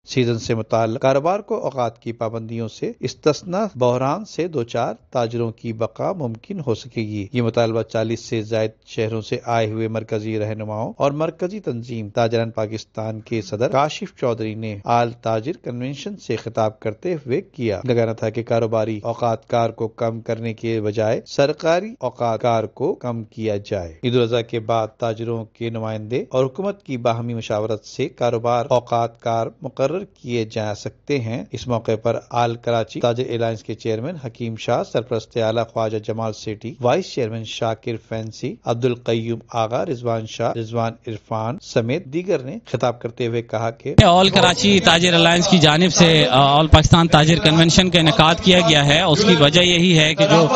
Season سے متعلق کاروبار کو اوقات کی پابندیوں سے استثنا بحران سے دوچار تاجروں کی بقا ممکن ہو سکے گی۔ یہ مطالبہ 40 سے زائد شہروں سے آئے ہوئے مرکزی رہنماؤں اور مرکزی تنظیم تاجران پاکستان کے صدر کاشف چودھری نے آل تاجر کنونشن سے خطاب کرتے ہوئے کیا۔ لگانا تھا کہ کاروباری اوقات کار کو کم کرنے کے بجائے سرکاری اوقات کار کو کم کیا جائے۔ عید الاضحیٰ کے بعد تاجروں کے نمائندے اور حکومت کی باہمی مشاورت سے کاروبار اوقات کار مقرر کیے جا سکتے ہیں۔ اس موقع پر آل کراچی تاجر الائنس کے چیئرمین حکیم شاہ، سرپرست اعلیٰ خواجہ جمال سیٹھی، وائس چیئرمین شاکر فینسی، عبدالقیوم آغا، رضوان شاہ، رضوان عرفان سمیت دیگر نے خطاب کرتے ہوئے کہا کہ آل کراچی تاجر الائنس کی جانب سے آل پاکستان تاجر کنونشن کا انعقاد کیا گیا ہے۔ اس کی وجہ یہی ہے کہ جو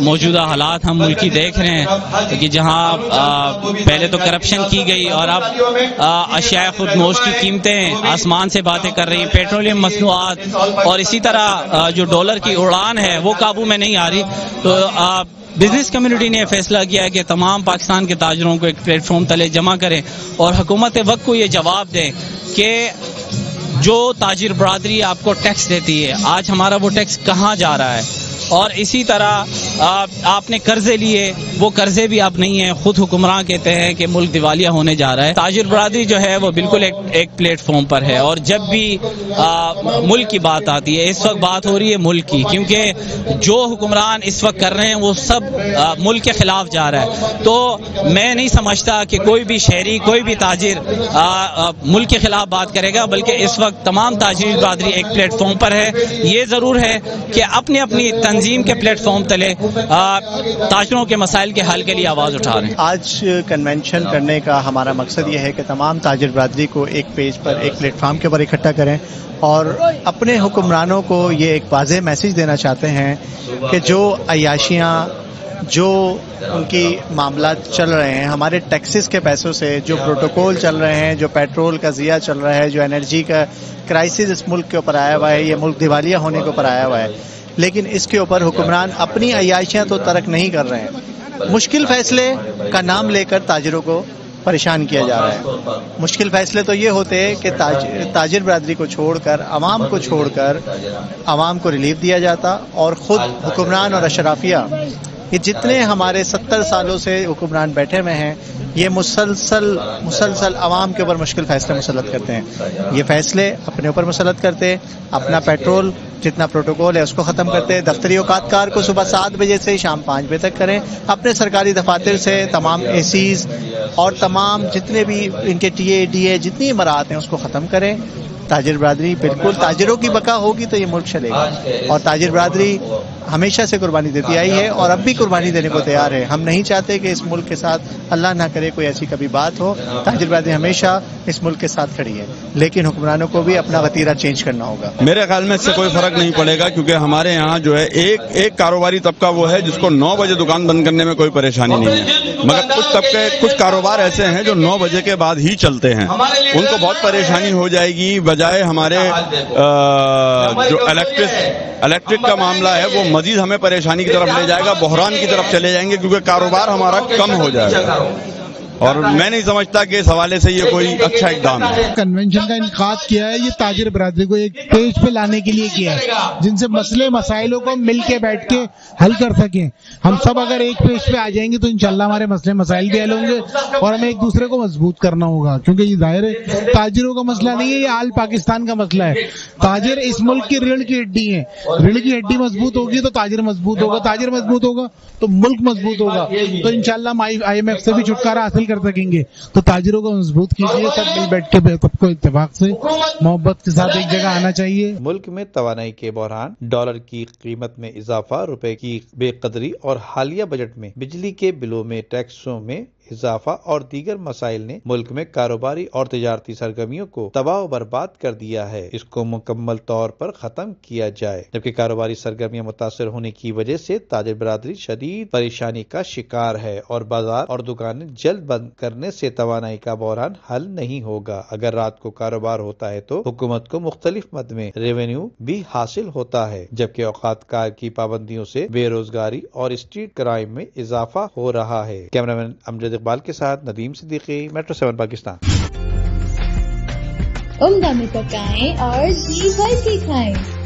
موجودہ حالات ہم ملکی دیکھ رہے ہیں کہ جہاں پہلے تو کرپشن کی گئی اور اب اشیاء خودنوش کی قیمتیں آسمان سے باتیں کر رہی ہیں، پیٹرولیم مصنوعات اور اسی طرح جو ڈالر کی اڑان ہے وہ قابو میں نہیں آ رہی۔ تو بزنس کمیونٹی نے فیصلہ کیا ہے کہ تمام پاکستان کے تاجروں کو ایک پلیٹ فارم تلے جمع کریں اور حکومت وقت کو یہ جواب دیں کہ جو تاجر برادری آپ کو ٹیکس دیتی ہے، آج ہمارا وہ ٹیکس کہاں جا رہا ہے؟ اور اسی طرح آپ نے قرضے لیے، وہ قرضے بھی اب نہیں ہیں، خود حکمراں کہتے ہیں کہ ملک دیوالیہ ہونے جا رہا ہے۔ تاجر برادری جو ہے وہ بالکل ایک پلیٹ فارم پر ہے، اور جب بھی ملک کی بات آتی ہے، اس وقت بات ہو رہی ہے ملک کی، کیونکہ جو حکمران اس وقت کر رہے ہیں وہ سب ملک کے خلاف جا رہا ہے۔ تو میں نہیں سمجھتا کہ کوئی بھی شہری، کوئی بھی تاجر ملک کے خلاف بات کرے گا، بلکہ اس وقت تمام تاجر برادری ایک پلیٹ فارم پر ہے۔ یہ ضرور ہے کہ اپنی اپنی تنظیم کے پلیٹ فارم تلے تاجروں کے مسائل کے حل کے لیے آواز اٹھا رہے ہیں۔ آج کنونشن کرنے کا ہمارا مقصد یہ ہے کہ تمام تاجر برادری کو ایک پیج پر، ایک پلیٹ فارم کے اوپر اکٹھا کریں اور اپنے حکمرانوں کو یہ ایک واضح میسج دینا چاہتے ہیں کہ جو عیاشیاں، جو ان کی معاملات چل رہے ہیں ہمارے ٹیکسز کے پیسوں سے، جو پروٹوکول چل رہے ہیں، جو پیٹرول کا ضیاع چل رہا ہے، جو انرجی کا کرائسس اس ملک کے اوپر آیا ہوا ہے، یہ ملک دیوالیہ ہونے کے اوپر آیا ہوا ہے، لیکن اس کے اوپر حکمران اپنی عیاشیاں تو ترک نہیں کر رہے ہیں۔ مشکل فیصلے کا نام لے کر تاجروں کو پریشان کیا جا رہا ہے۔ مشکل فیصلے تو یہ ہوتے ہیں کہ تاجر برادری کو چھوڑ کر، عوام کو چھوڑ کر عوام کو ریلیف دیا جاتا، اور خود حکمران اور اشرافیہ، یہ جتنے ہمارے 70 سالوں سے حکمران بیٹھے ہوئے ہیں، یہ مسلسل عوام کے اوپر مشکل فیصلے مسلط کرتے ہیں۔ یہ فیصلے اپنے اوپر مسلط کرتے، اپنا پیٹرول جتنا پروٹوکول ہے اس کو ختم کرتے، دفتری اوقات کار کو صبح 7 بجے سے شام 5 بجے تک کریں، اپنے سرکاری دفاتر سے تمام اے سیز اور تمام جتنے بھی ان کے ٹی اے ڈی اے جتنی امارات ہیں اس کو ختم کریں۔ تاجر برادری بالکل، تاجروں کی بقا ہوگی تو یہ ملک چلے گا، اور تاجر برادری ہمیشہ سے قربانی دیتی آئی ہے اور اب بھی قربانی دینے کو تیار ہے۔ ہم نہیں چاہتے کہ اس ملک کے ساتھ اللہ نہ کرے کوئی ایسی کبھی بات ہو۔ تاجر برادری ہمیشہ اس ملک کے ساتھ کھڑی ہے، لیکن حکمرانوں کو بھی اپنا وتیرہ چینج کرنا ہوگا۔ میرے خیال میں اس سے کوئی فرق نہیں پڑے گا، کیونکہ ہمارے یہاں جو ہے ایک کاروباری طبقہ وہ ہے جس کو 9 بجے دکان بند کرنے میں کوئی پریشانی نہیں ہے، مگر کچھ کاروبار ایسے ہیں جو 9 بجے کے بعد ہی چلتے ہیں، ان کو بہت پریشانی ہو جائے گی۔ بجائے ہمارے جو الیکٹرک کا معاملہ ہے وہ مزید ہمیں پریشانی کی طرف لے جائے گا، بحران کی طرف چلے جائیں گے، کیونکہ کاروبار ہمارا کم ہو جائے گا، اور میں نہیں سمجھتا کہ اس حوالے سے یہ کوئی اچھا اقدام ہے۔ کنونشن کا انعقاد کیا ہے، یہ تاجر برادری کو ایک پیج پہ لانے کے لیے کیا ہے، جن سے مسئلے مسائلوں کو مل کے بیٹھ کے حل کر سکیں۔ ہم سب اگر ایک پیج پہ آ جائیں گے تو انشاءاللہ ہمارے مسئلے مسائل بھی حل ہوں گے، اور ہمیں ایک دوسرے کو مضبوط کرنا ہوگا، کیونکہ یہ ظاہر ہے تاجروں کا مسئلہ نہیں ہے، یہ آل پاکستان کا مسئلہ ہے۔ تاجر اس ملک کی ریڑھ کی ہڈی ہے، ریڑھ کی ہڈی مضبوط ہوگی تو تاجر مضبوط ہوگا، تاجر مضبوط ہوگا تو ملک مضبوط ہوگا، تو انشاءاللہ ہم IMF سے بھی چھٹکارا حاصل کر سکیں گے۔ تو تاجروں کو مضبوط کیجیے، سب مل بیٹھ کے سب کو اتفاق سے محبت کے ساتھ ایک جگہ آنا چاہیے۔ ملک میں توانائی کے بحران، ڈالر کی قیمت میں اضافہ، روپے کی بے قدری اور حالیہ بجٹ میں بجلی کے بلوں میں ٹیکسوں میں اضافہ اور دیگر مسائل نے ملک میں کاروباری اور تجارتی سرگرمیوں کو تباہ و برباد کر دیا ہے۔ اس کو مکمل طور پر ختم کیا جائے، جبکہ کاروباری سرگرمیاں متاثر ہونے کی وجہ سے تاجر برادری شدید پریشانی کا شکار ہے، اور بازار اور دکانیں جلد بند کرنے سے توانائی کا بحران حل نہیں ہوگا۔ اگر رات کو کاروبار ہوتا ہے تو حکومت کو مختلف مد میں ریونیو بھی حاصل ہوتا ہے، جبکہ اوقات کار کی پابندیوں سے بے روزگاری اور اسٹریٹ کرائم میں اضافہ ہو رہا ہے۔ کیمرامین امجد اقبال کے ساتھ ندیم صدیقی، میٹرو 7 پاکستان۔ عمدہ میں پکائیں اور جی بھر کے کھائیں۔